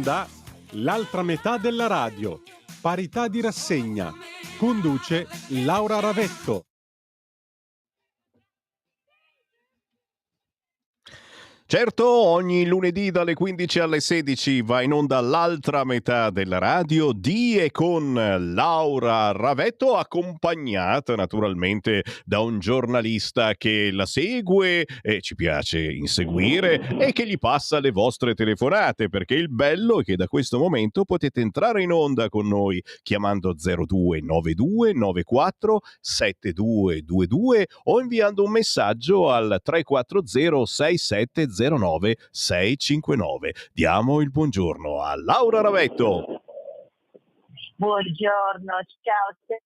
onda l'altra metà della radio. Parità di rassegna. Conduce Laura Ravetto. Certo, ogni lunedì dalle 15 alle 16 va in onda l'altra metà della radio di e con Laura Ravetto, accompagnata naturalmente da un giornalista che la segue e ci piace inseguire e che gli passa le vostre telefonate, perché il bello è che da questo momento potete entrare in onda con noi chiamando 0292 94 7222 o inviando un messaggio al 340 67 09 659. Diamo il buongiorno a Laura Ravetto. Buongiorno, ciao.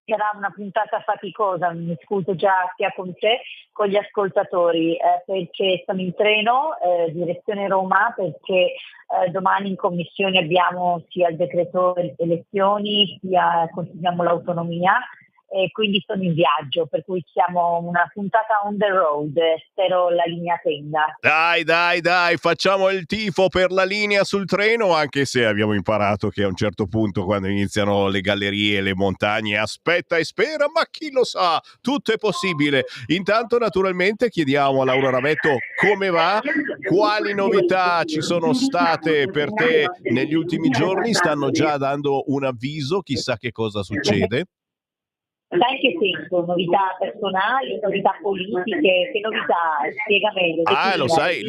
Sarà una puntata faticosa, mi scuso già sia con te, con gli ascoltatori, perché sono in treno, direzione Roma, perché domani in commissione abbiamo sia il decreto elezioni, sia continuiamo l'autonomia, e quindi sono in viaggio, per cui siamo una puntata on the road, spero la linea tenda. Dai, facciamo il tifo per la linea sul treno, anche se abbiamo imparato che a un certo punto, quando iniziano le gallerie e le montagne, aspetta e spera, ma chi lo sa, tutto è possibile. Intanto naturalmente chiediamo a Laura Ravetto come va, quali novità ci sono state per te negli ultimi giorni, stanno già dando un avviso, chissà che cosa succede. Sai che senso? Novità personali, novità politiche, che novità? Spiega meglio. Lo sai,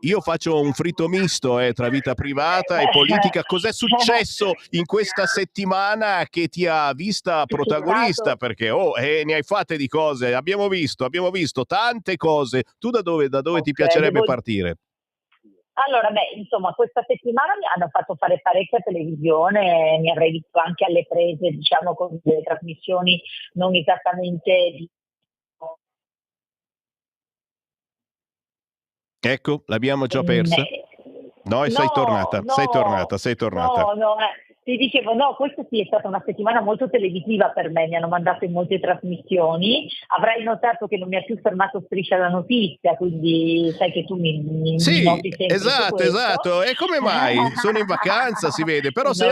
io faccio un fritto misto tra vita privata e politica. Cos'è successo in questa settimana che ti ha vista protagonista? Perché ne hai fatte di cose, abbiamo visto tante cose. Tu da dove ti piacerebbe partire? Allora, insomma, questa settimana mi hanno fatto fare parecchia televisione, mi avrei visto anche alle prese, diciamo, con delle trasmissioni non esattamente di... Ecco, l'abbiamo già persa? Sei tornata. No, ti dicevo, questa sì è stata una settimana molto televisiva per me, mi hanno mandato in molte trasmissioni, avrai notato che non mi ha più fermato Striscia la Notizia, quindi sai che tu mi noti sempre esatto, e come mai? Sono in vacanza, si vede, però sei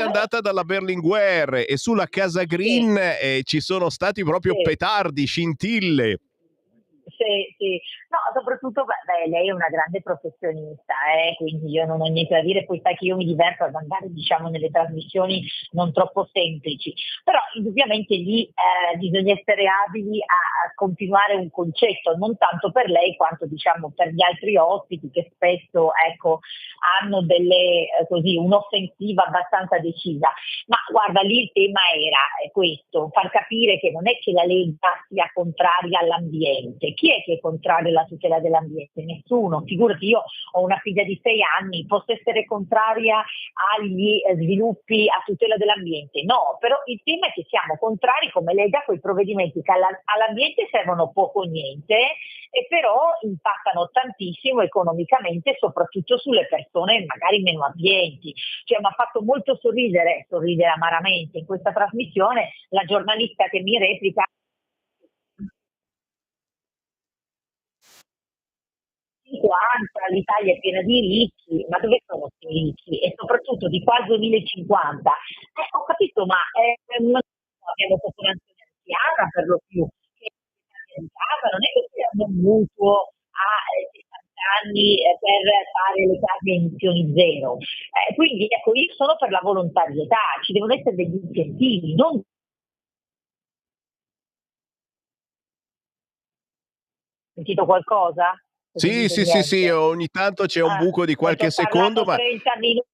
andata dalla Berlinguer e sulla Casa Green ci sono stati proprio petardi, scintille. Sì. No, soprattutto lei è una grande professionista, quindi io non ho niente da dire, poi sai che io mi diverto ad andare, diciamo, nelle trasmissioni non troppo semplici, però indubbiamente lì bisogna essere abili a continuare un concetto, non tanto per lei quanto, diciamo, per gli altri ospiti che spesso, hanno un'offensiva abbastanza decisa. Ma guarda, lì il tema era questo, far capire che non è che la Lega sia contraria all'ambiente. Chi è che è contrario alla tutela dell'ambiente? Nessuno. Figurati, io ho una figlia di 6 anni, posso essere contraria agli sviluppi a tutela dell'ambiente? No, però il tema è che siamo contrari come Lega a quei provvedimenti che all'ambiente servono poco o niente e però impattano tantissimo economicamente, soprattutto sulle persone magari meno abbienti. Cioè, mi ha fatto molto sorridere amaramente in questa trasmissione la giornalista che mi replica: l'Italia è piena di ricchi, ma dove sono questi ricchi? E soprattutto di qua al 2050. Ho capito, ma non abbiamo popolazione anziana per lo più, che in casa, non è che abbiamo un mutuo a 60 anni per fare le case a emissioni zero. Quindi ecco, io sono per la volontarietà, ci devono essere degli incentivi, non... Sentito qualcosa? Sì, ogni tanto c'è un buco di qualche secondo, ma 30 minuti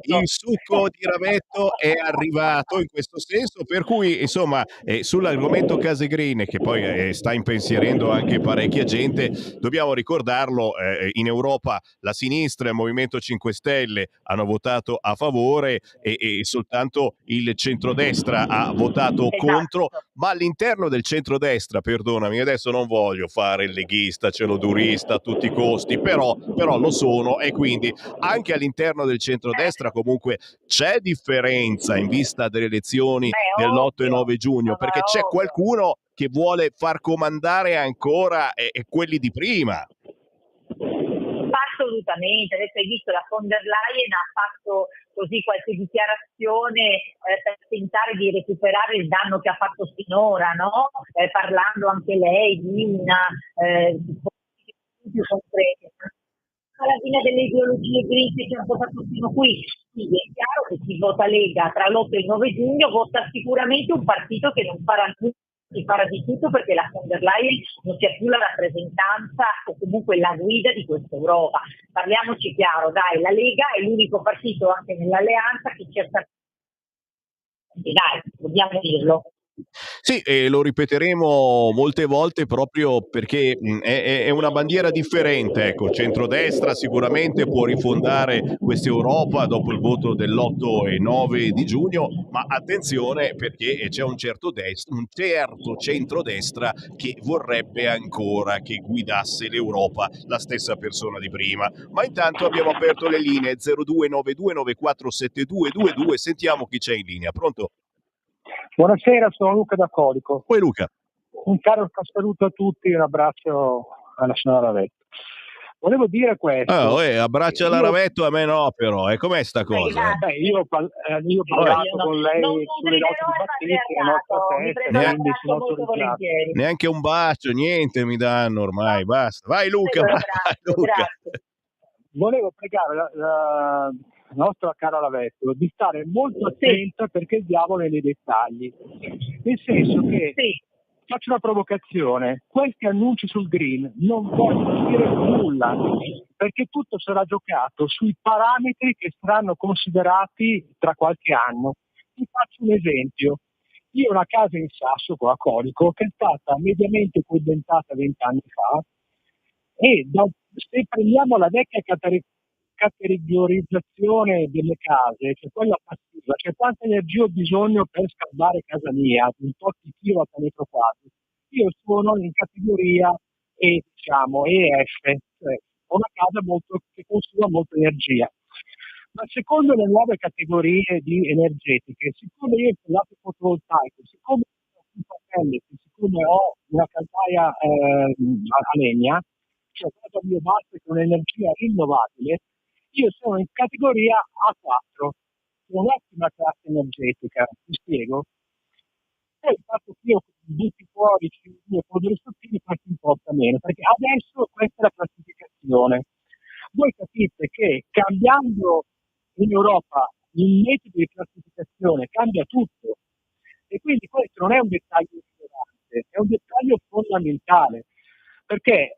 il succo di Ravetto è arrivato in questo senso, per cui insomma sull'argomento Case Green, che poi sta impensierendo anche parecchia gente, dobbiamo ricordarlo, in Europa la sinistra e il Movimento 5 Stelle hanno votato a favore e soltanto il centrodestra ha votato contro, ma all'interno del centrodestra, perdonami, adesso non voglio fare il leghista, celodurista a tutti i costi, però lo sono, e quindi anche all'interno del centrodestra comunque c'è differenza in vista delle elezioni dell'8 e 9 giugno, perché c'è qualcuno che vuole far comandare ancora quelli di prima. assolutamente. Adesso hai visto la von der Leyen ha fatto così qualche dichiarazione per tentare di recuperare il danno che ha fatto finora, no? Parlando anche lei di una più concrete. Alla fine delle ideologie green che ci hanno portato fino qui, sì, è chiaro che chi vota Lega tra l'8 e il 9 giugno vota sicuramente un partito che non farà nulla, si farà di tutto perché la von der Leyen non sia più la rappresentanza o comunque la guida di questa Europa. Parliamoci chiaro, dai, la Lega è l'unico partito anche nell'alleanza che cerca, dai, dobbiamo dirlo. Sì, e lo ripeteremo molte volte proprio perché è una bandiera differente. Ecco, centrodestra sicuramente può rifondare questa Europa dopo il voto dell'8 e 9 di giugno, ma attenzione perché c'è un certo centrodestra che vorrebbe ancora che guidasse l'Europa la stessa persona di prima. Ma intanto abbiamo aperto le linee 0292947222, sentiamo chi c'è in linea. Pronto? Buonasera, sono Luca da Colico. Poi Luca. Un caro saluto a tutti e un abbraccio alla signora Ravetto. Volevo dire questo. Abbraccia alla Ravetto, a me no però. E com'è sta cosa? Io ho parlato con lei sulle note di battiti, quindi sono autorizzato. Neanche un bacio, niente mi danno ormai, basta. Vai Luca, vai, Luca. Grazie. Volevo pregare la nostra cara Ravetto di stare molto attenta perché il diavolo è nei dettagli. Nel senso che, faccio una provocazione, questi annunci sul green non vogliono dire nulla, perché tutto sarà giocato sui parametri che saranno considerati tra qualche anno. Vi faccio un esempio. Io ho una casa in Sasso, qua a Colico, che è stata mediamente coibentata 20 anni fa, e se prendiamo la vecchia categorizzazione delle case, cioè quella passiva, cioè quanta energia ho bisogno per scaldare casa mia, un tot di kilowatt a metro quadro, io sono in categoria E, diciamo, EF, cioè ho una casa che consuma molta energia. Ma secondo le nuove categorie di energetiche, siccome io ho installato fotovoltaico, siccome ho un pellet, siccome ho una caldaia a legna, cioè quella biomasse che è un'energia rinnovabile, io sono in categoria A4, un'ottima classe energetica, mi spiego? Poi il fatto che io butti fuori CO2 e polveri sottili questo importa meno, perché adesso questa è la classificazione. Voi capite che cambiando in Europa il metodo di classificazione cambia tutto, e quindi questo non è un dettaglio rilevante, è un dettaglio fondamentale, perché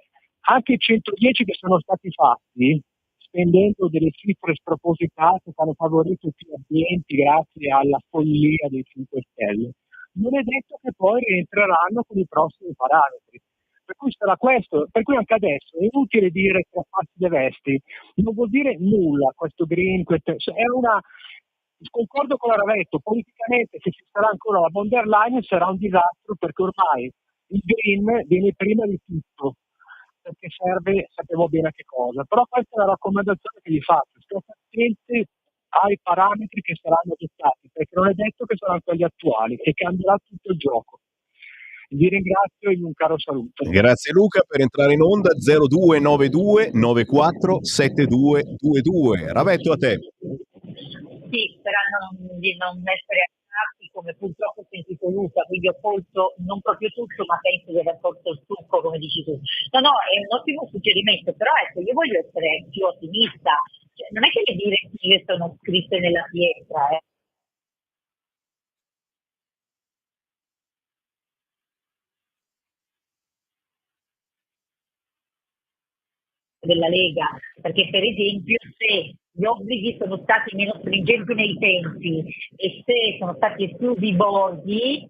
anche i 110 che sono stati fatti, spendendo delle cifre spropositate che hanno favorito più ambienti grazie alla follia dei 5 Stelle, non è detto che poi rientreranno con i prossimi parametri. Per cui sarà questo, per cui anche adesso è inutile dire che farsi le vesti, non vuol dire nulla questo green, concordo con la Ravetto, politicamente se ci sarà ancora la von der Leyen sarà un disastro, perché ormai il green viene prima di tutto, perché serve, sappiamo bene a che cosa, però questa è la raccomandazione che vi faccio, state attenti ai parametri che saranno adottati, perché non è detto che saranno quelli attuali e cambierà tutto il gioco. Vi ringrazio e un caro saluto. Grazie Luca. Per entrare in onda 0292 94 7222. Ravetto, a te. Sì, sperando di non essere attratti come purtroppo ho sentito Luca, quindi ho colto non proprio tutto, ma penso di aver colto il succo, come dici tu. No, è un ottimo suggerimento, però ecco, io voglio essere più ottimista. Cioè, non è che le direttive sono scritte nella pietra, della Lega, perché per esempio se gli obblighi sono stati meno stringenti nei tempi e se sono stati esclusi i borghi,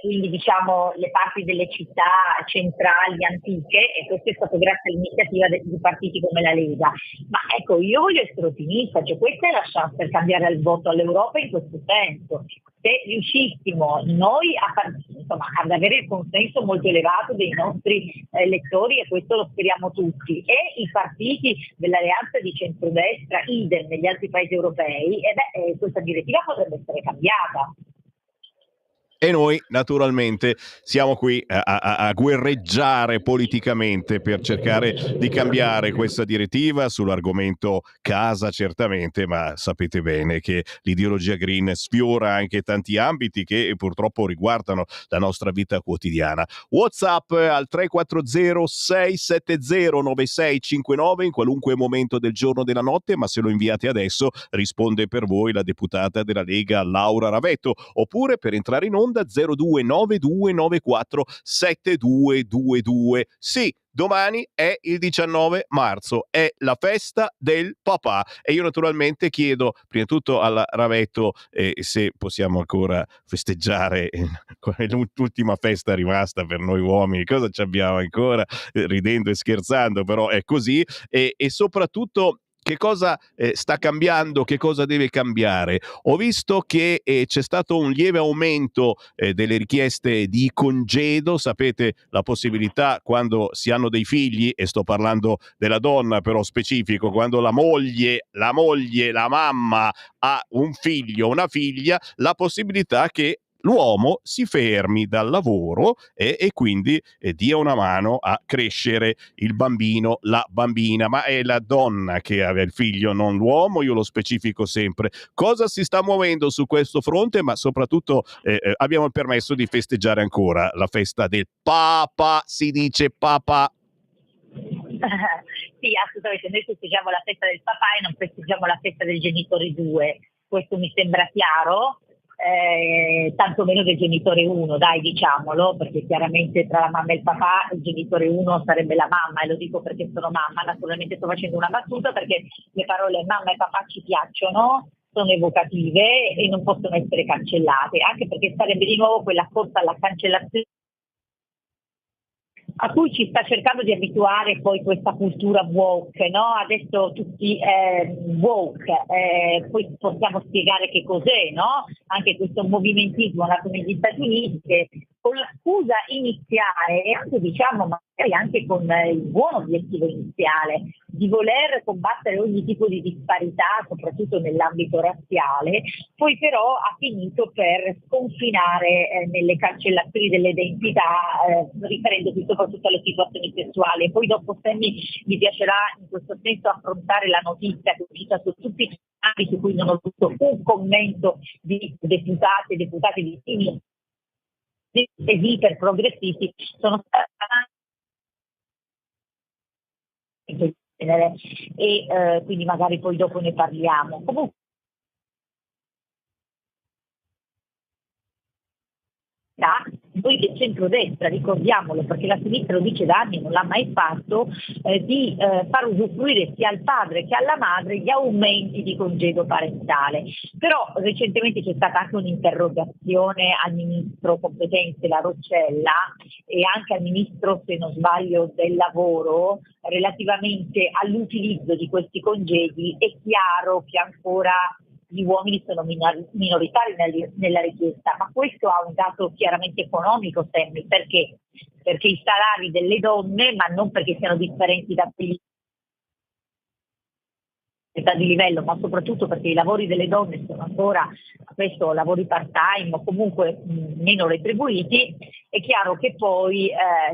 quindi diciamo le parti delle città centrali antiche, e questo è stato grazie all'iniziativa di partiti come la Lega. Ma ecco, io voglio essere ottimista, cioè questa è la chance per cambiare il voto all'Europa in questo senso. Se riuscissimo noi ad avere il consenso molto elevato dei nostri elettori, e questo lo speriamo tutti, e i partiti dell'alleanza di centrodestra, idem negli altri paesi europei, questa direttiva potrebbe essere cambiata. E noi naturalmente siamo qui a guerreggiare politicamente per cercare di cambiare questa direttiva sull'argomento casa, certamente, ma sapete bene che l'ideologia green sfiora anche tanti ambiti che purtroppo riguardano la nostra vita quotidiana. WhatsApp al 340 670 9659 in qualunque momento del giorno o della notte, ma se lo inviate adesso risponde per voi la deputata della Lega Laura Ravetto, oppure per entrare in onda 0292947222. Sì, domani è il 19 marzo, è la festa del papà e io naturalmente chiedo prima di tutto alla Ravetto se possiamo ancora festeggiare l'ultima festa rimasta per noi uomini, cosa ci abbiamo ancora, ridendo e scherzando, però è così, e soprattutto che cosa sta cambiando, che cosa deve cambiare. Ho visto che c'è stato un lieve aumento delle richieste di congedo, sapete la possibilità quando si hanno dei figli, e sto parlando della donna però specifico, quando la moglie, la mamma ha un figlio, una figlia, la possibilità che l'uomo si fermi dal lavoro e quindi dia una mano a crescere il bambino, la bambina, ma è la donna che ha il figlio, non l'uomo, io lo specifico sempre. Cosa si sta muovendo su questo fronte, ma soprattutto abbiamo il permesso di festeggiare ancora la festa del papa, si dice papa. Sì, assolutamente, noi festeggiamo la festa del papà e non festeggiamo la festa del genitore 2, questo mi sembra chiaro, tanto meno del genitore 1, dai, diciamolo, perché chiaramente tra la mamma e il papà il genitore 1 sarebbe la mamma, e lo dico perché sono mamma, naturalmente sto facendo una battuta perché le parole mamma e papà ci piacciono, sono evocative e non possono essere cancellate, anche perché sarebbe di nuovo quella corsa alla cancellazione a cui ci sta cercando di abituare poi questa cultura woke, no? Adesso tutti woke, poi possiamo spiegare che cos'è, no? Anche questo movimentismo nato negli Stati Uniti che con la scusa iniziale e anche diciamo magari anche con il buon obiettivo iniziale di voler combattere ogni tipo di disparità, soprattutto nell'ambito razziale, poi però ha finito per sconfinare nelle cancellazioni delle identità, riferendosi soprattutto alle situazioni sessuali. Poi dopo Sammy mi piacerà in questo senso affrontare la notizia che è uscita su tutti i canali su cui non ho avuto un commento di deputate e deputati di sinistra e di iperprogressisti sono stati e quindi magari poi dopo ne parliamo. Comunque noi del centrodestra, ricordiamolo perché la sinistra lo dice da anni, non l'ha mai fatto, di far usufruire sia al padre che alla madre gli aumenti di congedo parentale. Però recentemente c'è stata anche un'interrogazione al ministro competente, la Roccella, e anche al ministro, se non sbaglio, del lavoro, relativamente all'utilizzo di questi congedi. È chiaro che ancora gli uomini sono minoritari nella richiesta, ma questo ha un dato chiaramente economico, Sammy, perché i salari delle donne, ma non perché siano differenti da quelli di livello, ma soprattutto perché i lavori delle donne sono ancora spesso lavori part-time o comunque meno retribuiti, è chiaro che poi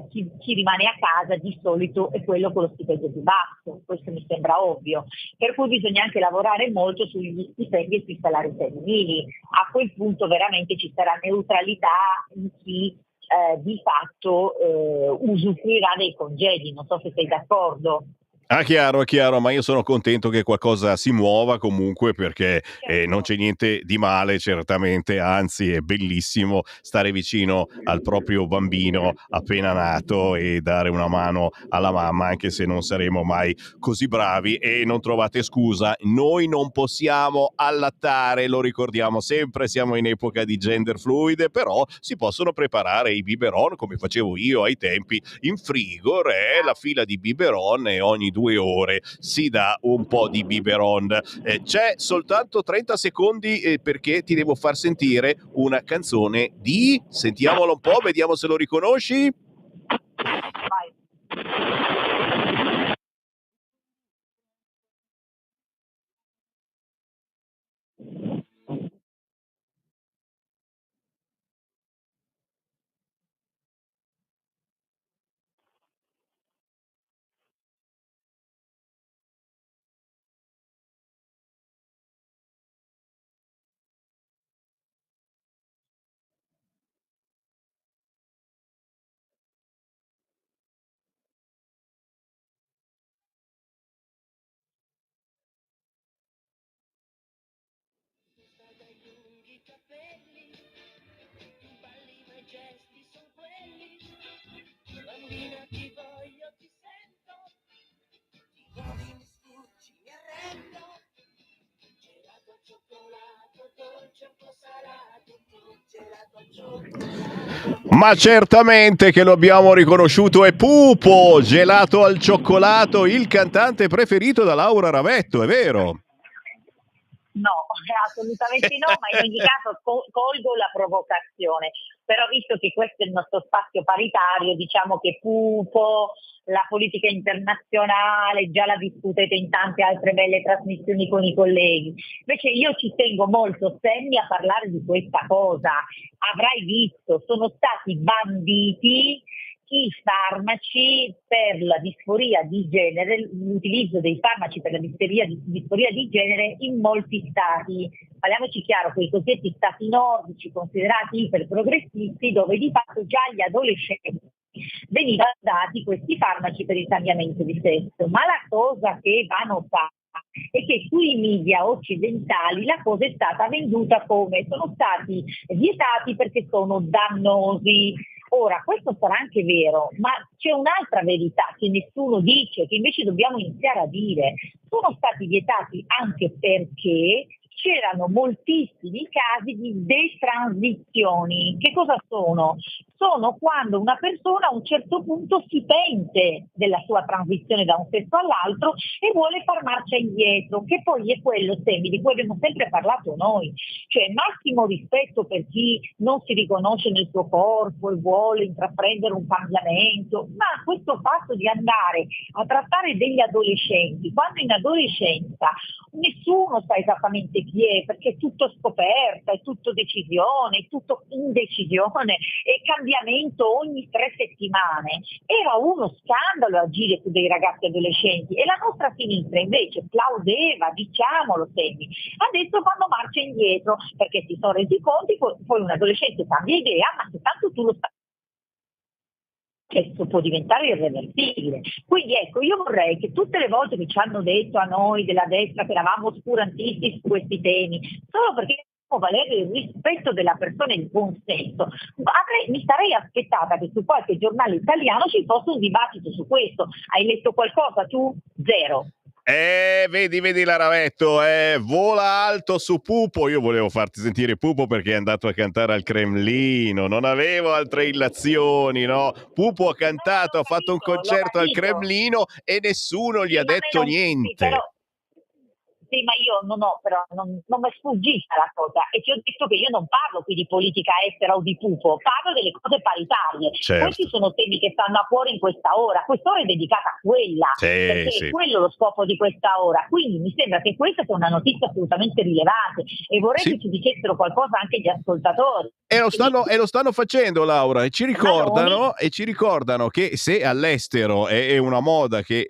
chi rimane a casa di solito è quello con lo stipendio più basso, questo mi sembra ovvio, per cui bisogna anche lavorare molto sugli stipendi e sui salari femminili, a quel punto veramente ci sarà neutralità in chi di fatto usufruirà dei congedi, non so se sei d'accordo. Ah, chiaro, ma io sono contento che qualcosa si muova comunque perché non c'è niente di male, certamente, anzi è bellissimo stare vicino al proprio bambino appena nato e dare una mano alla mamma, anche se non saremo mai così bravi e non trovate scusa, noi non possiamo allattare, lo ricordiamo sempre, siamo in epoca di gender fluide, però si possono preparare i biberon come facevo io ai tempi in frigo, la fila di biberon e ogni 2 ore si dà un po' di biberon. C'è soltanto 30 secondi perché ti devo far sentire una canzone di... Sentiamolo un po', vediamo se lo riconosci. Vai. Ma certamente che lo abbiamo riconosciuto, è Pupo, gelato al cioccolato, il cantante preferito da Laura Ravetto, è vero? No, assolutamente no, ma in ogni caso colgo la provocazione. Però visto che questo è il nostro spazio paritario, diciamo che Pupo, la politica internazionale, già la discutete in tante altre belle trasmissioni con i colleghi. Invece io ci tengo molto, Sammy, a parlare di questa cosa. Avrai visto, sono stati banditi i farmaci per la disforia di genere, l'utilizzo dei farmaci per la disforia di genere in molti stati. Parliamoci chiaro, quei cosiddetti stati nordici considerati iperprogressisti, dove di fatto già agli adolescenti venivano dati questi farmaci per il cambiamento di sesso. Ma la cosa che va notata è che sui media occidentali la cosa è stata venduta come sono stati vietati perché sono dannosi. Ora, questo sarà anche vero, ma c'è un'altra verità che nessuno dice, che invece dobbiamo iniziare a dire. Sono stati vietati anche perché c'erano moltissimi casi di detransizioni. Che cosa sono? Sono quando una persona a un certo punto si pente della sua transizione da un sesso all'altro e vuole far marcia indietro, che poi è quello, Semi, di cui abbiamo sempre parlato noi. Cioè, massimo rispetto per chi non si riconosce nel suo corpo e vuole intraprendere un cambiamento, ma questo fatto di andare a trattare degli adolescenti, quando in adolescenza nessuno sa esattamente chi è, perché è tutto scoperta, è tutto decisione, è tutto indecisione, è cambiamento ogni 3 settimane. Era uno scandalo agire su dei ragazzi adolescenti e la nostra sinistra invece plaudeva, diciamolo Semi. Adesso fanno marcia indietro perché si sono resi conti, poi un adolescente cambia idea, ma se tanto tu lo sai, questo può diventare irreversibile. Quindi ecco, io vorrei che tutte le volte che ci hanno detto a noi della destra che eravamo oscurantisti su questi temi, solo perché valere il rispetto della persona e il buon senso, mi sarei aspettata che su qualche giornale italiano ci fosse un dibattito su questo. Hai letto qualcosa tu? Zero. Vedi la Ravetto, vola alto su Pupo. Io volevo farti sentire Pupo perché è andato a cantare al Cremlino, non avevo altre illazioni, no? Pupo ha cantato, ha fatto un concerto al Cremlino e nessuno gli ha detto niente. Però, sì, ma io non mi è sfuggita la cosa e ti ho detto che io non parlo qui di politica estera o di Pupo, parlo delle cose paritarie. Certo. Questi sono temi che stanno a cuore in questa ora. Quest'ora è dedicata a quella, perché è quello lo scopo di questa ora. Quindi mi sembra che questa sia una notizia assolutamente rilevante e vorrei che ci dicessero qualcosa anche gli ascoltatori. E lo stanno facendo, Laura, e ci ricordano che se all'estero è una moda che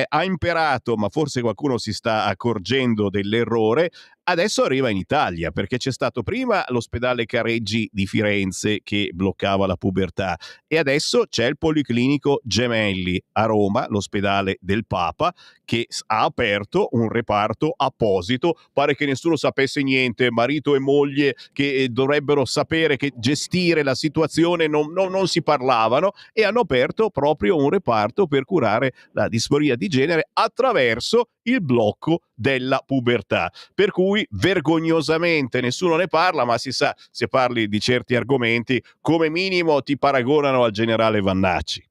ha imperato, ma forse qualcuno si sta accorgendo dell'errore, adesso arriva in Italia, perché c'è stato prima l'ospedale Careggi di Firenze che bloccava la pubertà e adesso c'è il Policlinico Gemelli a Roma, l'ospedale del Papa, che ha aperto un reparto apposito. Pare che nessuno sapesse niente, marito e moglie che dovrebbero sapere che gestire la situazione non si parlavano, e hanno aperto proprio un reparto per curare la disforia di genere attraverso il blocco della pubertà. Per cui vergognosamente nessuno ne parla, ma si sa, se parli di certi argomenti come minimo ti paragonano al generale Vannacci.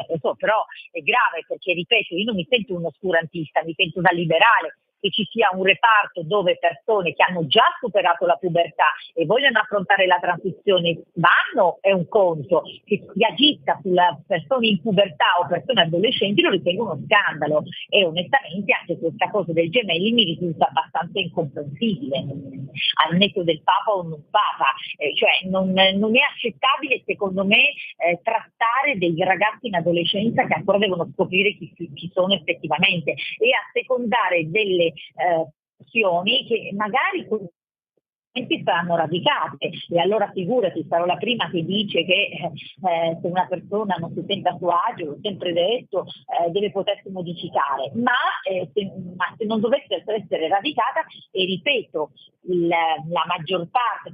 Lo so, però è grave perché, ripeto, io non mi sento un oscurantista, mi sento una liberale. Che ci sia un reparto dove persone che hanno già superato la pubertà e vogliono affrontare la transizione vanno è un conto, che si agisca sulla persone in pubertà o persone adolescenti lo ritengo uno scandalo e onestamente anche questa cosa del Gemelli mi risulta abbastanza incomprensibile, al netto del Papa o non Papa, cioè non è accettabile secondo me trattare dei ragazzi in adolescenza che ancora devono scoprire chi sono effettivamente e assecondare delle azioni che magari saranno radicate, e allora figurati, sarò la prima che dice che se una persona non si sente a suo agio, l'ho sempre detto, deve potersi modificare, ma se non dovesse essere radicata, e ripeto, la maggior parte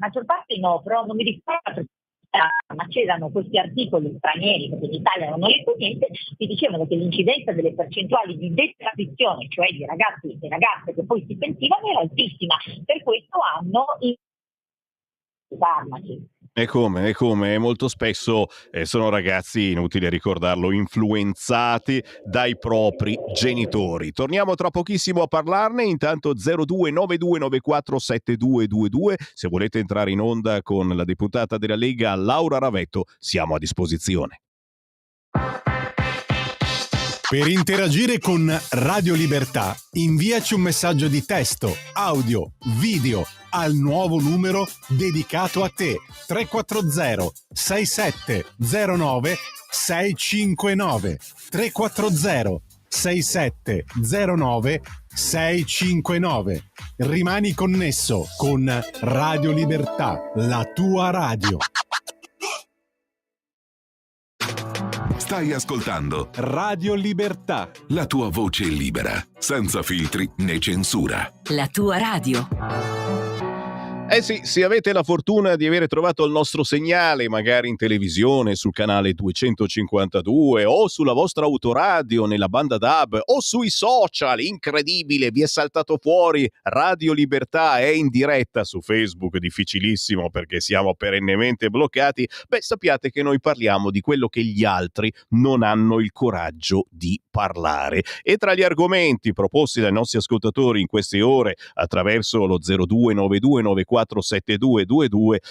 no, però non mi ricordo, ma c'erano questi articoli stranieri, perché in Italia non ho letto niente, che dicevano che l'incidenza delle percentuali di detradizione, cioè di ragazzi e ragazze che poi si pentivano, era altissima. Per questo hanno i farmaci. E come, molto spesso sono ragazzi, inutile ricordarlo, influenzati dai propri genitori. Torniamo tra pochissimo a parlarne, intanto 0292947222, se volete entrare in onda con la deputata della Lega Laura Ravetto, siamo a disposizione. Per interagire con Radio Libertà, inviaci un messaggio di testo, audio, video al nuovo numero dedicato a te, 340 6709 659, 340 6709 659. Rimani connesso con Radio Libertà, la tua radio. Stai ascoltando Radio Libertà. la tua voce libera, senza filtri né censura. La tua radio. Eh sì, se avete la fortuna di avere trovato il nostro segnale, magari in televisione, sul canale 252 o sulla vostra autoradio nella banda DAB o sui social, incredibile, vi è saltato fuori Radio Libertà, è in diretta su Facebook, difficilissimo perché siamo perennemente bloccati, beh sappiate che noi parliamo di quello che gli altri non hanno il coraggio di parlare. E tra gli argomenti proposti dai nostri ascoltatori in queste ore attraverso lo 0292947222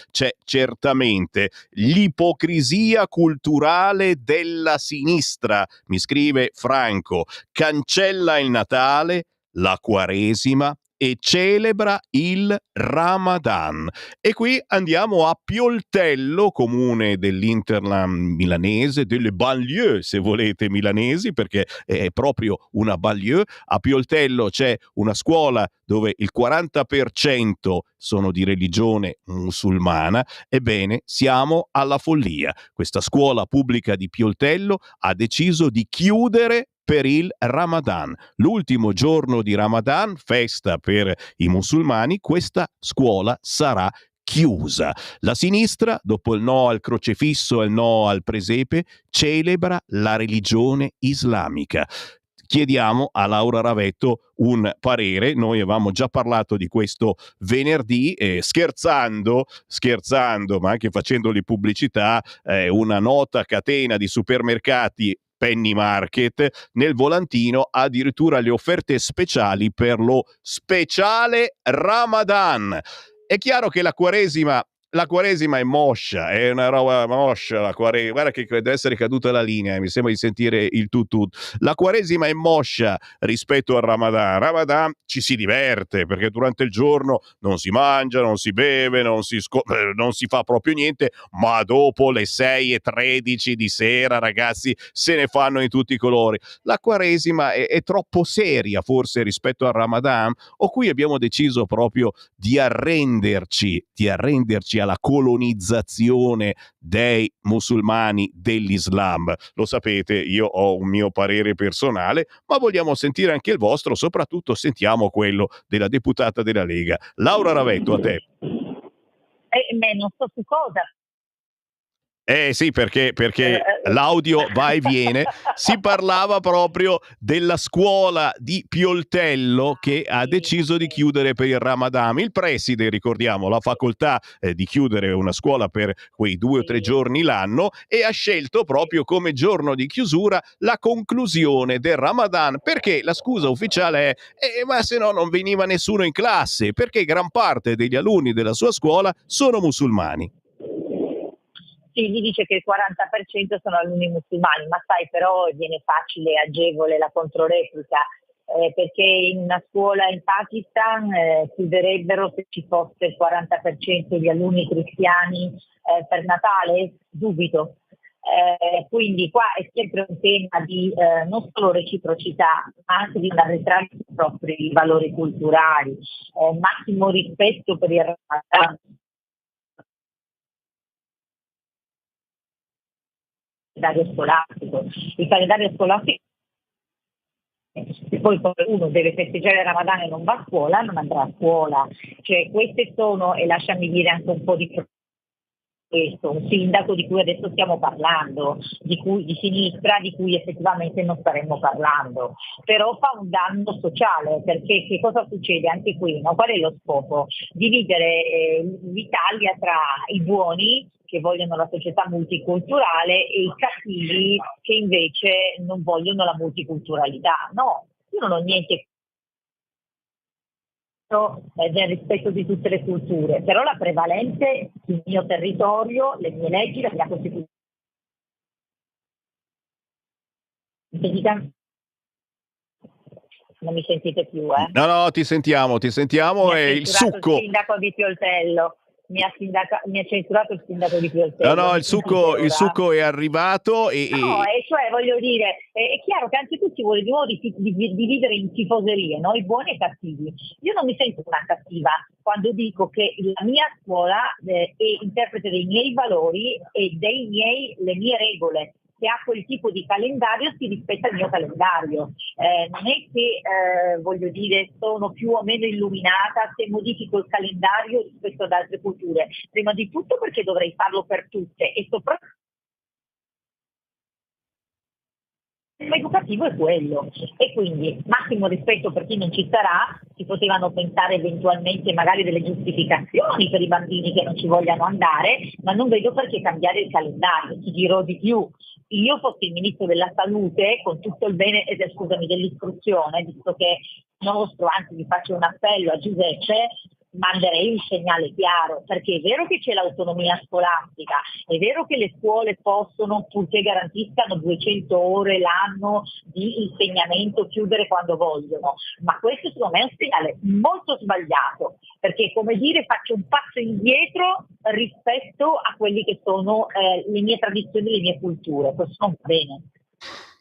c'è certamente l'ipocrisia culturale della sinistra. Mi scrive Franco: cancella il Natale, la Quaresima e celebra il Ramadan. E qui andiamo a Pioltello, comune dell'Interland milanese, delle banlieue se volete milanesi, perché è proprio una banlieue. A Pioltello c'è una scuola dove il 40% sono di religione musulmana. Ebbene, siamo alla follia. Questa scuola pubblica di Pioltello ha deciso di chiudere per il Ramadan. L'ultimo giorno di Ramadan, festa per i musulmani, questa scuola sarà chiusa. La sinistra, dopo il no al crocefisso e il no al presepe, celebra la religione islamica. Chiediamo a Laura Ravetto un parere. Noi avevamo già parlato di questo venerdì, scherzando, ma anche facendogli pubblicità, una nota catena di supermercati, Penny Market, nel volantino addirittura le offerte speciali per lo speciale Ramadan. È chiaro che la Quaresima è moscia, è una roba moscia la Quaresima. Guarda che deve essere caduta la linea, mi sembra di sentire il tutut. La Quaresima è moscia rispetto al Ramadan. Ramadan ci si diverte perché durante il giorno non si mangia, non si beve, non si fa proprio niente, ma dopo le 6:13 di sera, ragazzi, se ne fanno in tutti i colori. La Quaresima è troppo seria forse rispetto al Ramadan, o qui abbiamo deciso proprio di arrenderci alla colonizzazione dei musulmani dell'Islam. Lo sapete, io ho un mio parere personale, ma vogliamo sentire anche il vostro, soprattutto sentiamo quello della deputata della Lega. Laura Ravetto, a te. Non so su cosa. Sì, perché l'audio va e viene. Si parlava proprio della scuola di Pioltello che ha deciso di chiudere per il Ramadan. Il preside, ricordiamo, la facoltà di chiudere una scuola per quei 2 o 3 giorni l'anno, e ha scelto proprio come giorno di chiusura la conclusione del Ramadan, perché la scusa ufficiale è ma se no non veniva nessuno in classe, perché gran parte degli alunni della sua scuola sono musulmani. Sì, gli dice che il 40% sono alunni musulmani, ma sai, però viene facile e agevole la controreplica, perché in una scuola in Pakistan chiuderebbero se ci fosse il 40% di alunni cristiani per Natale? Dubito. Quindi qua è sempre un tema di non solo reciprocità, ma anche di un arretrato propri valori culturali, massimo rispetto per il calendario scolastico. Il calendario scolastico, se poi uno deve festeggiare il Ramadan e non va a scuola, non andrà a scuola. Cioè, queste sono, e lasciami dire anche un po' di questo, un sindaco di cui adesso stiamo parlando, di sinistra, di cui effettivamente non staremmo parlando, però fa un danno sociale, perché che cosa succede anche qui? No? Qual è lo scopo? Dividere l'Italia tra i buoni che vogliono la società multiculturale e i cattivi che invece non vogliono la multiculturalità. No, io non ho niente nel rispetto di tutte le culture, però la prevalente sul mio territorio, le mie leggi, la mia Costituzione. Non mi sentite più, eh? No, ti sentiamo e il succo. Il sindaco di Pioltello. Mi ha censurato il sindaco di Pioltello. No, il succo è arrivato e... No, e cioè voglio dire, è chiaro che anche tu ci vuole di nuovo dividere in tifoserie, no? I buoni e i cattivi. Io non mi sento una cattiva quando dico che la mia scuola è interprete dei miei valori e le mie regole. Se ha quel tipo di calendario si rispetta il mio calendario, non è che voglio dire sono più o meno illuminata se modifico il calendario rispetto ad altre culture, prima di tutto perché dovrei farlo per tutte e soprattutto educativo è quello, e quindi massimo rispetto per chi non ci sarà. Si potevano pensare eventualmente magari delle giustificazioni per i bambini che non ci vogliano andare, ma non vedo perché cambiare il calendario. Ti dirò di più, io fossi il ministro della salute con tutto il bene dell'istruzione, visto che nostro, anzi vi faccio un appello a Giuseppe, manderei un segnale chiaro, perché è vero che c'è l'autonomia scolastica, è vero che le scuole possono, purché garantiscano 200 ore l'anno di insegnamento, chiudere quando vogliono, ma questo secondo me è un segnale molto sbagliato, perché come dire faccio un passo indietro rispetto a quelli che sono le mie tradizioni, le mie culture, questo non va bene.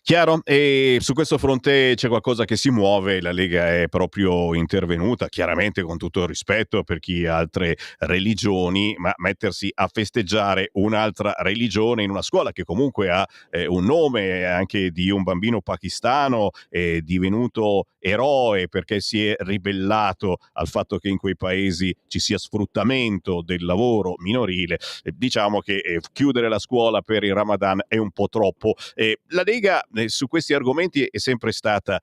Chiaro, e su questo fronte c'è qualcosa che si muove, la Lega è proprio intervenuta, chiaramente con tutto il rispetto per chi ha altre religioni, ma mettersi a festeggiare un'altra religione in una scuola che comunque ha un nome anche di un bambino pakistano divenuto eroe perché si è ribellato al fatto che in quei paesi ci sia sfruttamento del lavoro minorile, diciamo che chiudere la scuola per il Ramadan è un po' troppo. La Lega su questi argomenti è sempre stata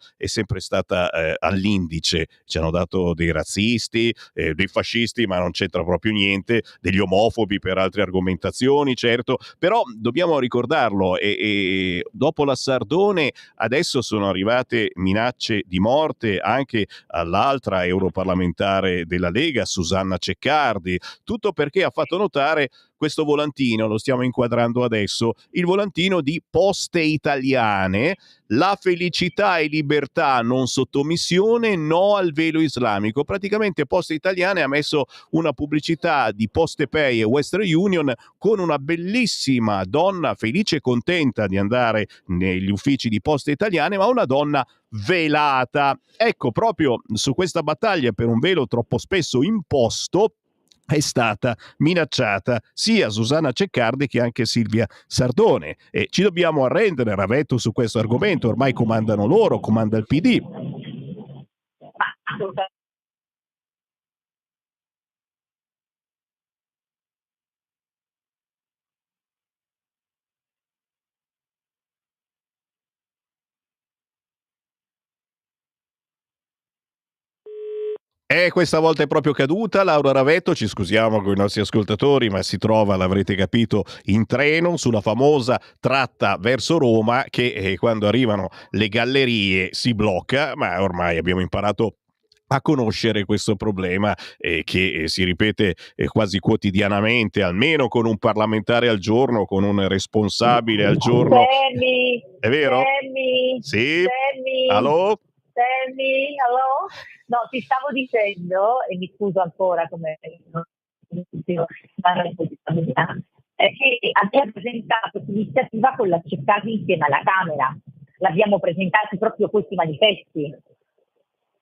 all'indice. Ci hanno dato dei razzisti, dei fascisti, ma non c'entra proprio niente, degli omofobi per altre argomentazioni, certo, però dobbiamo ricordarlo e dopo la Sardone adesso sono arrivate minacce di morte anche all'altra europarlamentare della Lega, Susanna Ceccardi, tutto perché ha fatto notare questo volantino, lo stiamo inquadrando adesso, il volantino di Poste Italiane, la felicità e libertà non sottomissione, no al velo islamico. Praticamente Poste Italiane ha messo una pubblicità di PostePay e Western Union con una bellissima donna felice e contenta di andare negli uffici di Poste Italiane, ma una donna velata. Ecco, proprio su questa battaglia per un velo troppo spesso imposto è stata minacciata sia Susanna Ceccardi che anche Silvia Sardone, e ci dobbiamo arrendere, Ravetto, su questo argomento. Ormai comandano loro, comanda il PD. Questa volta è proprio caduta Laura Ravetto, ci scusiamo con i nostri ascoltatori, ma si trova, l'avrete capito, in treno sulla famosa tratta verso Roma che quando arrivano le gallerie si blocca, ma ormai abbiamo imparato a conoscere questo problema che si ripete quasi quotidianamente, almeno con un parlamentare al giorno, con un responsabile al giorno. Sammy, è vero? Sammy, Sì? Sammy, Allo? Sammy, allo? No, ti stavo dicendo, e mi scuso ancora come che abbiamo presentato l'iniziativa con la Ceccardi insieme alla Camera. L'abbiamo presentati proprio questi manifesti.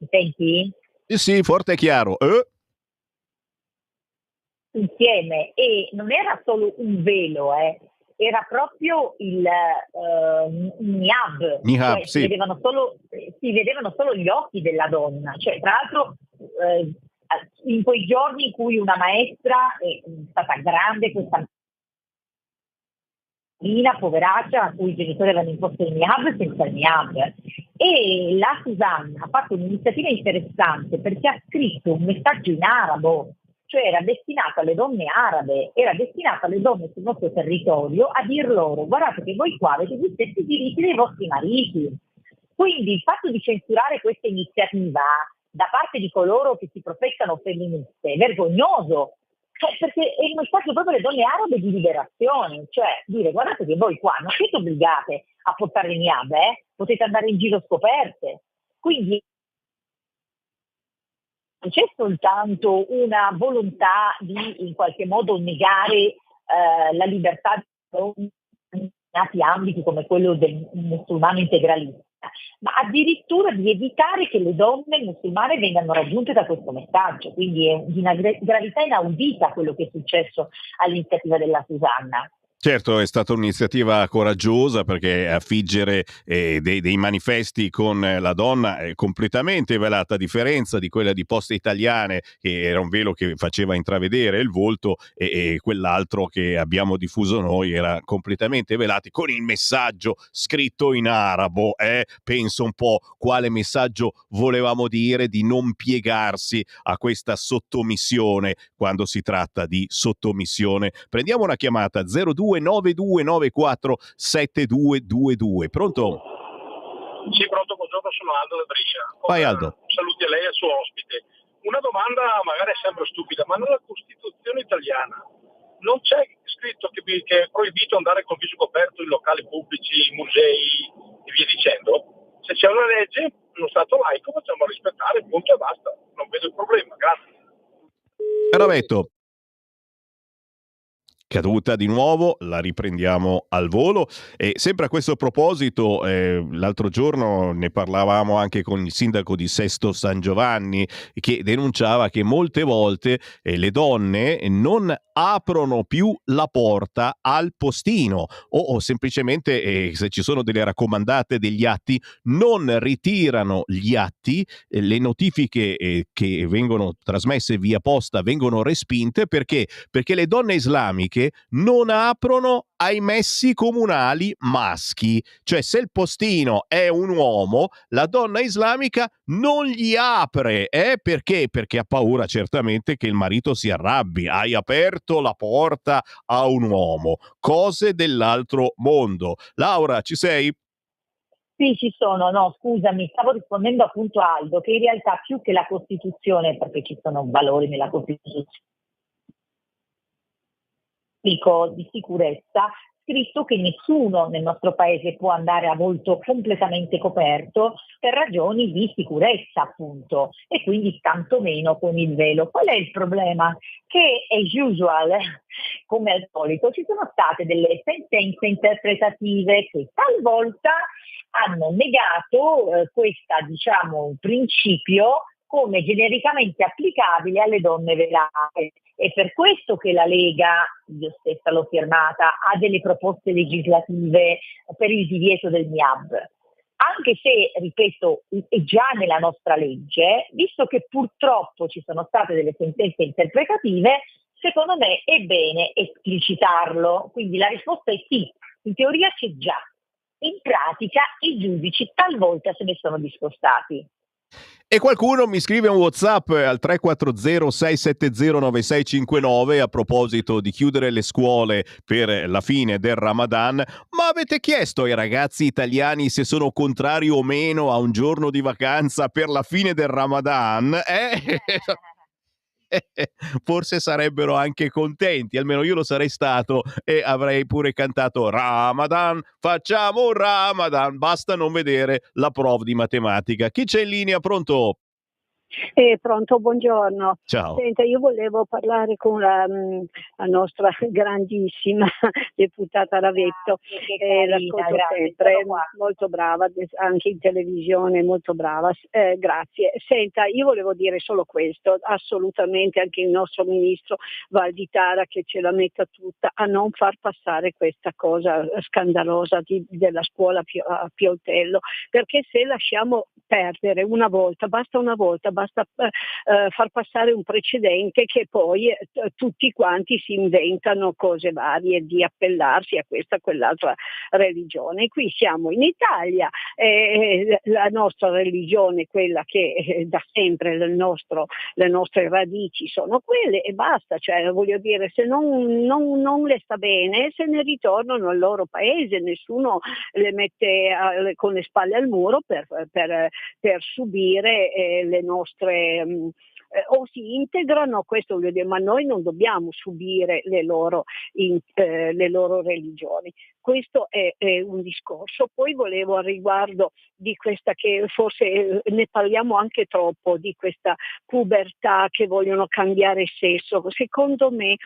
Mi senti? Sì, forte e chiaro. Insieme, e non era solo un velo, era proprio il niab, Nihab, cioè sì. si vedevano solo gli occhi della donna. Cioè, tra l'altro, in quei giorni in cui una maestra è stata grande, questa bambina poveraccia a cui i genitori avevano imposto il niab senza il niab. E la Susanna ha fatto un'iniziativa interessante perché ha scritto un messaggio in arabo, cioè era destinato alle donne arabe, era destinato alle donne sul nostro territorio a dir loro: guardate che voi qua avete gli stessi diritti dei vostri mariti. Quindi il fatto di censurare questa iniziativa da parte di coloro che si professano femministe è vergognoso, perché è il messaggio proprio alle donne arabe di liberazione, cioè dire: guardate che voi qua non siete obbligate a portare il niab, potete andare in giro scoperte. Quindi non c'è soltanto una volontà di in qualche modo negare la libertà di determinati ambiti come quello del musulmano integralista, ma addirittura di evitare che le donne musulmane vengano raggiunte da questo messaggio. Quindi è di una gravità inaudita quello che è successo all'iniziativa della Susanna. Certo, è stata un'iniziativa coraggiosa perché affiggere dei manifesti con la donna è completamente velata, a differenza di quella di Poste Italiane, che era un velo che faceva intravedere il volto, e quell'altro che abbiamo diffuso noi era completamente velati con il messaggio scritto in arabo. Penso un po' quale messaggio volevamo dire, di non piegarsi a questa sottomissione quando si tratta di sottomissione. Prendiamo una chiamata 0292947222. Pronto? Sì, pronto, buongiorno, sono Aldo da Brescia. Vai Aldo. Saluti a lei e al suo ospite. Una domanda magari sempre stupida, ma nella Costituzione italiana non c'è scritto che è proibito andare con viso coperto in locali pubblici, musei e via dicendo? Se c'è una legge, uno Stato laico, facciamo rispettare, punto e basta. Non vedo il problema, grazie. Ravetto. Caduta di nuovo, la riprendiamo al volo. E sempre a questo proposito, l'altro giorno ne parlavamo anche con il sindaco di Sesto San Giovanni, che denunciava che molte volte le donne non aprono più la porta al postino o semplicemente, se ci sono delle raccomandate degli atti, non ritirano gli atti, le notifiche che vengono trasmesse via posta vengono respinte perché le donne islamiche non aprono ai messi comunali maschi. Cioè, se il postino è un uomo, la donna islamica non gli apre. Perché? Perché ha paura certamente che il marito si arrabbi. Hai aperto la porta a un uomo. Cose dell'altro mondo. Laura, ci sei? Sì, ci sono. No, scusami, stavo rispondendo appunto a Aldo, che in realtà più che la Costituzione, perché ci sono valori nella Costituzione di sicurezza, scritto che nessuno nel nostro paese può andare a volto completamente coperto per ragioni di sicurezza, appunto, e quindi tantomeno con il velo. Qual è il problema? Che as usual, come al solito, ci sono state delle sentenze interpretative che talvolta hanno negato questo, diciamo, principio come genericamente applicabile alle donne velate. È per questo che la Lega, io stessa l'ho firmata, ha delle proposte legislative per il divieto del niab. Anche se, ripeto, è già nella nostra legge, visto che purtroppo ci sono state delle sentenze interpretative, secondo me è bene esplicitarlo. Quindi la risposta è sì, in teoria c'è già. In pratica i giudici talvolta se ne sono discostati. E qualcuno mi scrive un WhatsApp al 340-670-9659 a proposito di chiudere le scuole per la fine del Ramadan. Ma avete chiesto ai ragazzi italiani se sono contrari o meno a un giorno di vacanza per la fine del Ramadan? Forse sarebbero anche contenti, almeno io lo sarei stato e avrei pure cantato Ramadan, facciamo un Ramadan, basta non vedere la prof di matematica. Chi c'è in linea? Pronto? Pronto, buongiorno. Ciao. Senta, io volevo parlare con la nostra grandissima deputata Ravetto, Grazie, che carina, l'ascolto grazie, sempre, sono qua. molto brava, anche in televisione, molto brava. Grazie. Senta, io volevo dire solo questo, assolutamente anche il nostro ministro Valditara che ce la metta tutta a non far passare questa cosa scandalosa della scuola a Pioltello, perché se lasciamo perdere una volta, basta far passare un precedente che poi tutti quanti si inventano cose varie di appellarsi a questa o quell'altra religione. Qui siamo in Italia, la nostra religione, quella che da sempre le nostre radici sono quelle e basta, cioè voglio dire, se non le sta bene se ne ritornano al loro paese, nessuno le mette con le spalle al muro per subire le nostre o si integrano, questo voglio dire, ma noi non dobbiamo subire le loro religioni. Questo è un discorso. Poi volevo a riguardo di questa che forse ne parliamo anche troppo, di questa pubertà che vogliono cambiare sesso, secondo me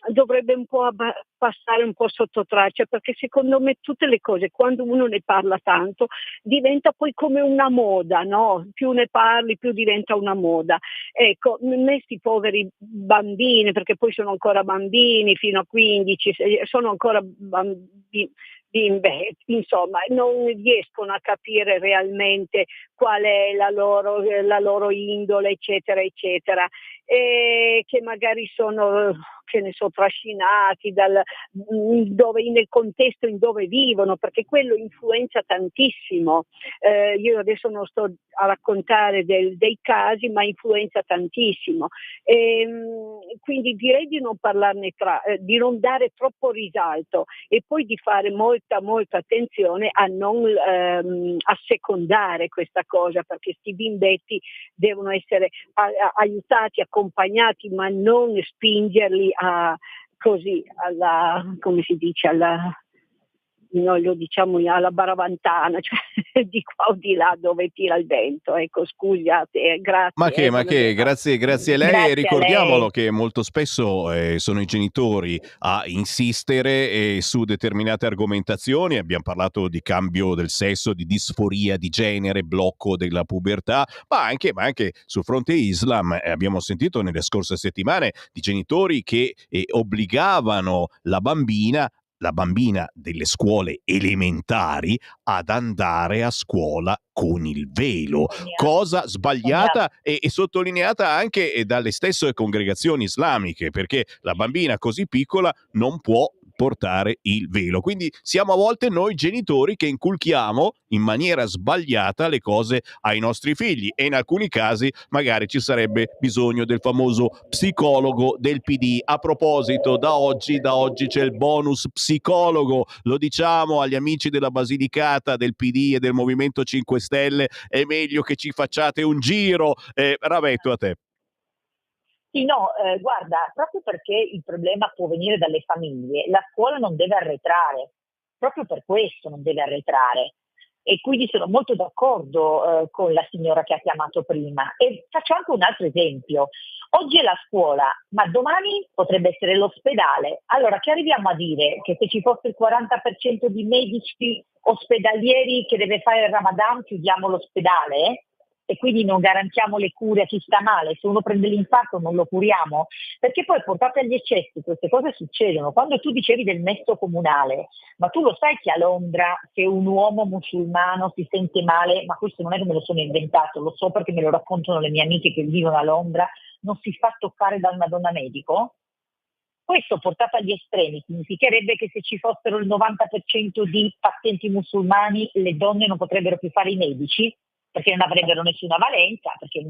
dovrebbe un po' passare un po' sotto traccia, perché secondo me tutte le cose, quando uno ne parla tanto, diventa poi come una moda, no? Più ne parli, più diventa una moda. Ecco, questi poveri bambini, perché poi sono ancora bambini fino a 15, sono ancora bambini, insomma, non riescono a capire realmente qual è la loro indole, eccetera, eccetera, e che magari sono, che ne so, trascinati nel contesto in dove vivono, perché quello influenza tantissimo. Io adesso non sto a raccontare dei casi, ma influenza tantissimo. Quindi direi di non parlarne di non dare troppo risalto e poi di fare molta attenzione a non assecondare questa cosa, perché sti bimbetti devono essere aiutati, accompagnati, ma non spingerli come si dice, noi lo diciamo alla baravantana, cioè di qua o di là dove tira il vento. Ecco, scusate, grazie. Ma che, grazie a lei, e Grazie a ricordiamolo lei. che molto spesso sono i genitori a insistere su determinate argomentazioni. Abbiamo parlato di cambio del sesso, di disforia di genere, blocco della pubertà, ma anche sul fronte Islam abbiamo sentito nelle scorse settimane di genitori che obbligavano la bambina delle scuole elementari ad andare a scuola con il velo, cosa sbagliata e sottolineata anche dalle stesse congregazioni islamiche, perché la bambina così piccola non può portare il velo. Quindi siamo a volte noi genitori che inculchiamo in maniera sbagliata le cose ai nostri figli, e in alcuni casi magari ci sarebbe bisogno del famoso psicologo del PD. A proposito, da oggi c'è il bonus psicologo, lo diciamo agli amici della Basilicata, del PD e del Movimento 5 Stelle, è meglio che ci facciate un giro. Ravetto, a te. Sì, no, guarda, proprio perché il problema può venire dalle famiglie, la scuola non deve arretrare, proprio per questo non deve arretrare. E quindi sono molto d'accordo con la signora che ha chiamato prima. E faccio anche un altro esempio. Oggi è la scuola, ma domani potrebbe essere l'ospedale. Allora, che arriviamo a dire? Che se ci fosse il 40% di medici ospedalieri che deve fare il Ramadan, chiudiamo l'ospedale? E quindi non garantiamo le cure a chi sta male, se uno prende l'infarto non lo curiamo, perché poi portate agli eccessi queste cose succedono. Quando tu dicevi del nesso comunale, ma tu lo sai che a Londra se un uomo musulmano si sente male, ma questo non è che me lo sono inventato, lo so perché me lo raccontano le mie amiche che vivono a Londra, non si fa toccare da una donna medico? Questo portato agli estremi significherebbe che se ci fossero il 90% di pazienti musulmani le donne non potrebbero più fare i medici, perché non avrebbero nessuna valenza, perché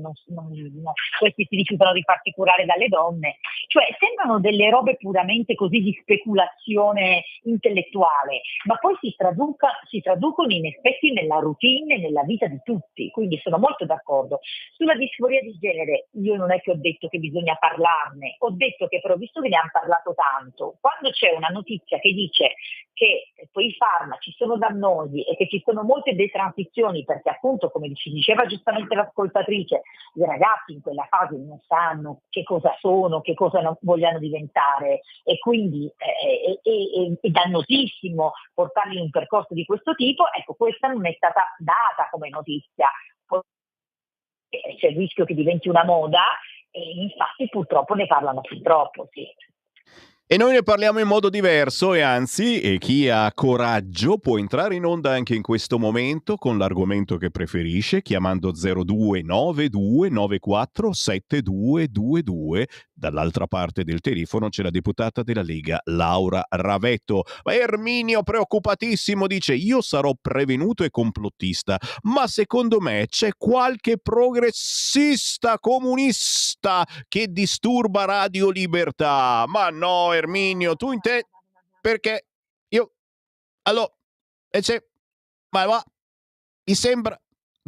questi si rifiutano di farsi curare dalle donne. Cioè sembrano delle robe puramente così di speculazione intellettuale, ma poi si traducono in effetti nella routine e nella vita di tutti, quindi sono molto d'accordo. Sulla disforia di genere io non è che ho detto che bisogna parlarne, ho detto che però visto che ne hanno parlato tanto, quando c'è una notizia che dice che poi i farmaci sono dannosi e che ci sono molte detransizioni, perché appunto come ci diceva giustamente l'ascoltatrice, i ragazzi in quella fase non sanno che cosa sono, che cosa vogliano diventare, e quindi è dannosissimo portarli in un percorso di questo tipo. Ecco, questa non è stata data come notizia. C'è il rischio che diventi una moda, e infatti purtroppo ne parlano più troppo, sì. E noi ne parliamo in modo diverso e anzi, chi ha coraggio può entrare in onda anche in questo momento con l'argomento che preferisce, chiamando 0292947222. Dall'altra parte del telefono c'è la deputata della Lega, Laura Ravetto. Ma Erminio, preoccupatissimo, dice: io sarò prevenuto e complottista, ma secondo me c'è qualche progressista comunista che disturba Radio Libertà. Ma no, Erminio, tu in te, perché io allora ma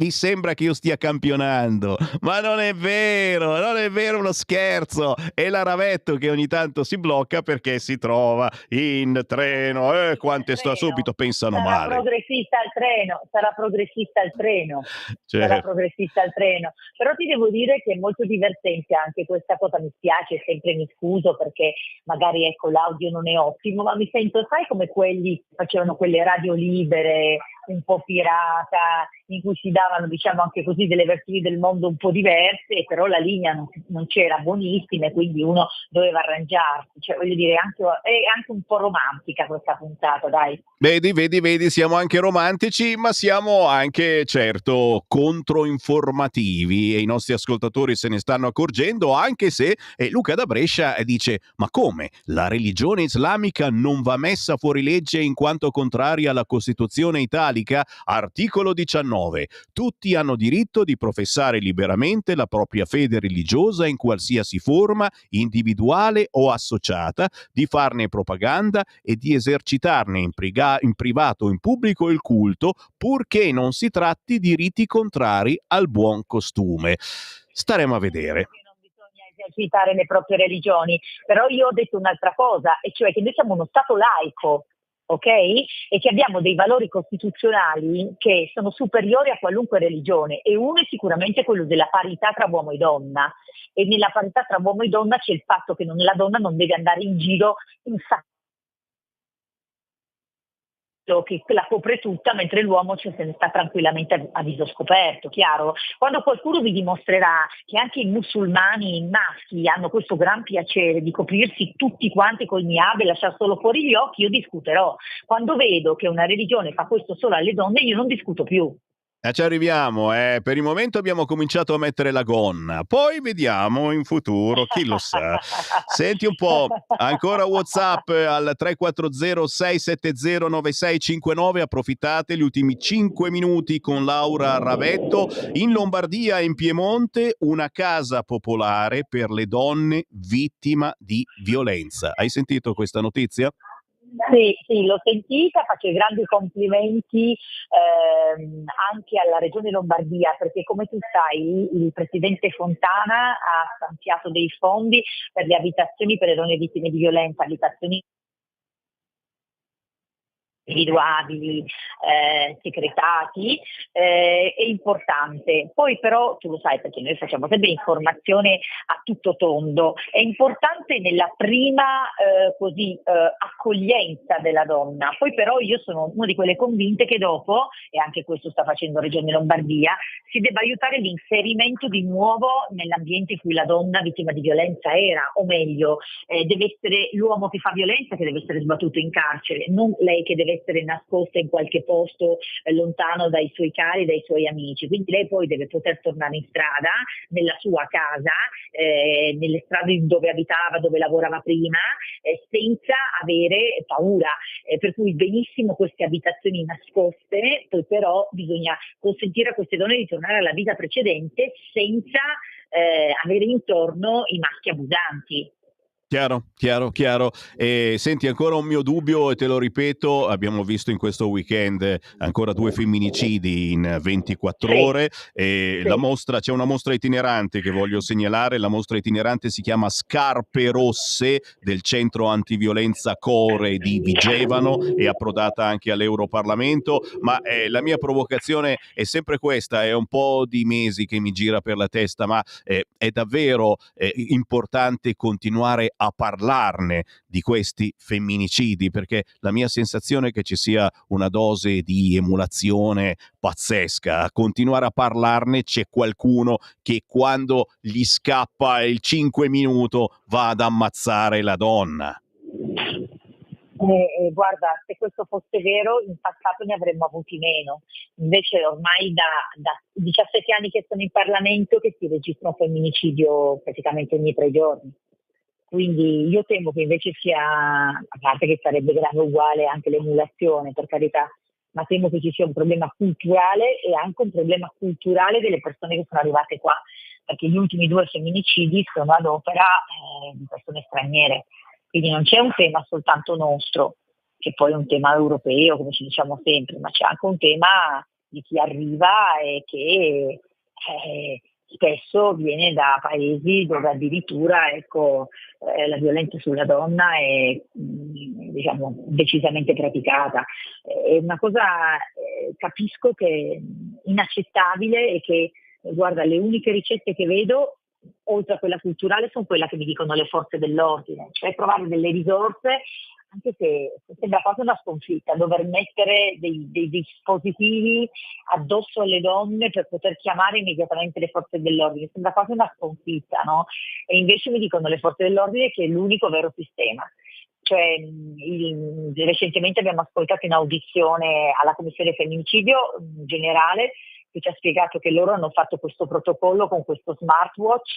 mi sembra che io stia campionando, ma non è vero, uno scherzo. È la Ravetto che ogni tanto si blocca perché si trova in treno. Quante sta subito pensano sarà male. Sarà progressista al treno. Sarà progressista al treno. Però ti devo dire che è molto divertente anche questa cosa, mi spiace, sempre mi scuso perché magari ecco l'audio non è ottimo, ma mi sento, sai, come quelli che facevano quelle radio libere, un po' pirata, in cui si davano, diciamo, anche così delle versioni del mondo un po' diverse, però la linea non c'era buonissima e quindi uno doveva arrangiarsi. Cioè, voglio dire, è anche un po' romantica questa puntata, dai. Vedi, siamo anche romantici, ma siamo anche, certo, controinformativi, e i nostri ascoltatori se ne stanno accorgendo, anche se Luca da Brescia dice: ma come? La religione islamica non va messa fuori legge in quanto contraria alla Costituzione italica? Articolo 19. Tutti hanno diritto di professare liberamente la propria fede religiosa in qualsiasi forma, individuale o associata, di farne propaganda e di esercitarne in privato o in pubblico il culto, purché non si tratti di riti contrari al buon costume. Staremo a vedere. Non bisogna esercitare le proprie religioni, però io ho detto un'altra cosa, e cioè che noi siamo uno Stato laico, ok? E che abbiamo dei valori costituzionali che sono superiori a qualunque religione, e uno è sicuramente quello della parità tra uomo e donna, e nella parità tra uomo e donna c'è il fatto che la donna non deve andare in giro in che la copre tutta, mentre l'uomo se ne sta tranquillamente a viso scoperto, chiaro? Quando qualcuno vi dimostrerà che anche i musulmani maschi hanno questo gran piacere di coprirsi tutti quanti col niqab e lasciare solo fuori gli occhi, io discuterò. Quando vedo che una religione fa questo solo alle donne, io non discuto più. Ci arriviamo, per il momento abbiamo cominciato a mettere la gonna, poi vediamo in futuro, chi lo sa. Senti un po', ancora WhatsApp al 340 670 9659, approfittate gli ultimi 5 minuti con Laura Ravetto. In Lombardia e in Piemonte una casa popolare per le donne vittime di violenza. Hai sentito questa notizia? Sì, l'ho sentita, faccio i grandi complimenti anche alla Regione Lombardia, perché come tu sai il Presidente Fontana ha stanziato dei fondi per le abitazioni per le donne vittime di violenza, abitazioni individuabili, secretati, è importante. Poi però, tu lo sai perché noi facciamo sempre informazione a tutto tondo, è importante nella prima accoglienza della donna. Poi però io sono una di quelle convinte che dopo, e anche questo sta facendo Regione Lombardia, si debba aiutare l'inserimento di nuovo nell'ambiente in cui la donna vittima di violenza era, o meglio, deve essere l'uomo che fa violenza che deve essere sbattuto in carcere, non lei che deve essere nascosta in qualche posto lontano dai suoi cari, dai suoi amici. Quindi lei poi deve poter tornare in strada, nella sua casa, nelle strade dove abitava, dove lavorava prima, senza avere paura. Per cui benissimo queste abitazioni nascoste, poi però bisogna consentire a queste donne di tornare alla vita precedente senza avere intorno i maschi abusanti. Chiaro. Senti, ancora un mio dubbio e te lo ripeto, abbiamo visto in questo weekend ancora 2 femminicidi in 24 ore. La mostra, c'è una mostra itinerante che voglio segnalare, la mostra itinerante si chiama Scarpe Rosse del Centro Antiviolenza Core di Vigevano, è approdata anche all'Europarlamento, ma la mia provocazione è sempre questa, è un po' di mesi che mi gira per la testa, ma è davvero importante continuare a parlarne di questi femminicidi, perché la mia sensazione è che ci sia una dose di emulazione pazzesca. A continuare a parlarne c'è qualcuno che quando gli scappa il 5 minuto va ad ammazzare la donna. Guarda, se questo fosse vero, in passato ne avremmo avuti meno. Invece ormai da 17 anni che sono in Parlamento che si registra un femminicidio praticamente ogni 3 giorni. Quindi io temo che invece sia, a parte che sarebbe grave uguale anche l'emulazione, per carità, ma temo che ci sia un problema culturale e anche un problema culturale delle persone che sono arrivate qua, perché gli ultimi 2 femminicidi sono ad opera di persone straniere. Quindi non c'è un tema soltanto nostro, che poi è un tema europeo, come ci diciamo sempre, ma c'è anche un tema di chi arriva e che spesso viene da paesi dove addirittura la violenza sulla donna è diciamo decisamente praticata. È una cosa capisco che è inaccettabile e che guarda, le uniche ricette che vedo oltre a quella culturale sono quella che mi dicono le forze dell'ordine, cioè trovare delle risorse, anche se sembra quasi una sconfitta dover mettere dei dispositivi addosso alle donne per poter chiamare immediatamente le forze dell'ordine, sembra quasi una sconfitta, no? E invece mi dicono le forze dell'ordine che è l'unico vero sistema. Cioè, recentemente abbiamo ascoltato in audizione alla Commissione Femminicidio generale che ci ha spiegato che loro hanno fatto questo protocollo con questo smartwatch,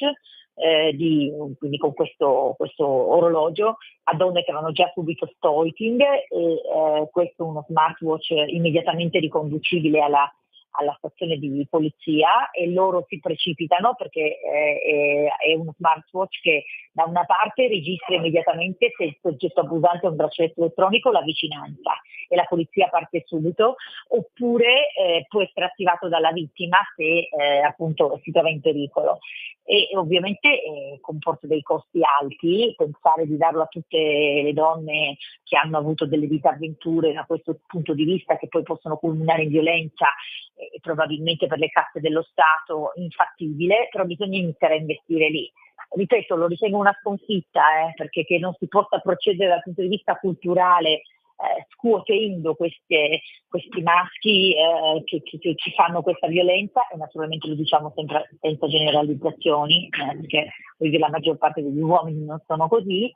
quindi con questo orologio a donne che avevano già subito stalking e questo è uno smartwatch immediatamente riconducibile alla stazione di polizia e loro si precipitano perché è uno smartwatch che da una parte registra immediatamente se il soggetto abusante ha un braccialetto elettronico la vicinanza e la polizia parte subito, oppure può essere attivato dalla vittima se appunto si trova in pericolo. E ovviamente comporta dei costi alti, pensare di darlo a tutte le donne che hanno avuto delle disavventure da questo punto di vista che poi possono culminare in violenza e probabilmente per le casse dello Stato infattibile, però bisogna iniziare a investire lì. Ripeto, lo ritengo una sconfitta perché che non si possa procedere dal punto di vista culturale scuotendo questi maschi che ci fanno questa violenza e naturalmente lo diciamo sempre senza generalizzazioni perché la maggior parte degli uomini non sono così,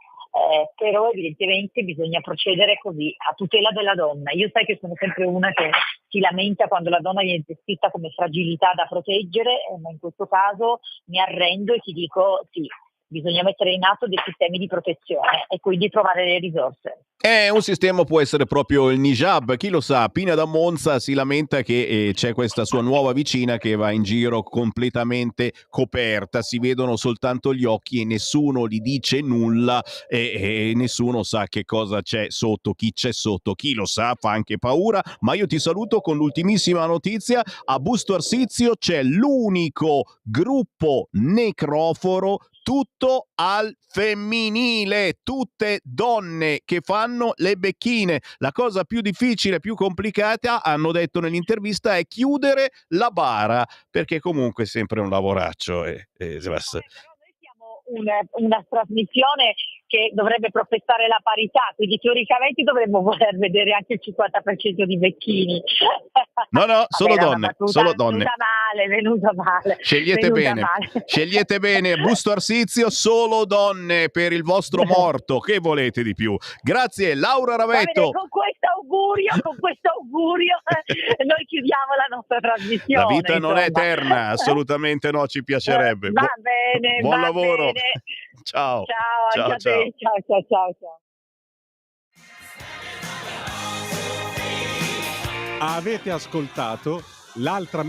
però evidentemente bisogna procedere così a tutela della donna. Io sai che sono sempre una che si lamenta quando la donna viene descritta come fragilità da proteggere, ma in questo caso mi arrendo e ti dico sì, bisogna mettere in atto dei sistemi di protezione e quindi trovare le risorse. Un sistema può essere proprio il Nijab, chi lo sa. Pina da Monza si lamenta che c'è questa sua nuova vicina che va in giro completamente coperta, si vedono soltanto gli occhi e nessuno gli dice nulla e nessuno sa che cosa c'è sotto, chi c'è sotto, chi lo sa, fa anche paura. Ma io ti saluto con l'ultimissima notizia: a Busto Arsizio c'è l'unico gruppo necroforo tutto al femminile, tutte donne che fanno le becchine. La cosa più difficile, più complicata, hanno detto nell'intervista, è chiudere la bara, perché comunque è sempre un lavoraccio. Una trasmissione che dovrebbe professare la parità, quindi teoricamente dovremmo voler vedere anche il 50% di becchini. No, solo donne, solo donne. Venuta male. Scegliete bene, Busto Arsizio, solo donne per il vostro morto, che volete di più? Grazie Laura Ravetto. Con questo augurio noi chiudiamo la nostra trasmissione. La vita non è eterna, assolutamente no, ci piacerebbe. Va bene, buon lavoro. Bene. Ciao. Ciao, anche a te. Ciao. Avete ascoltato l'altra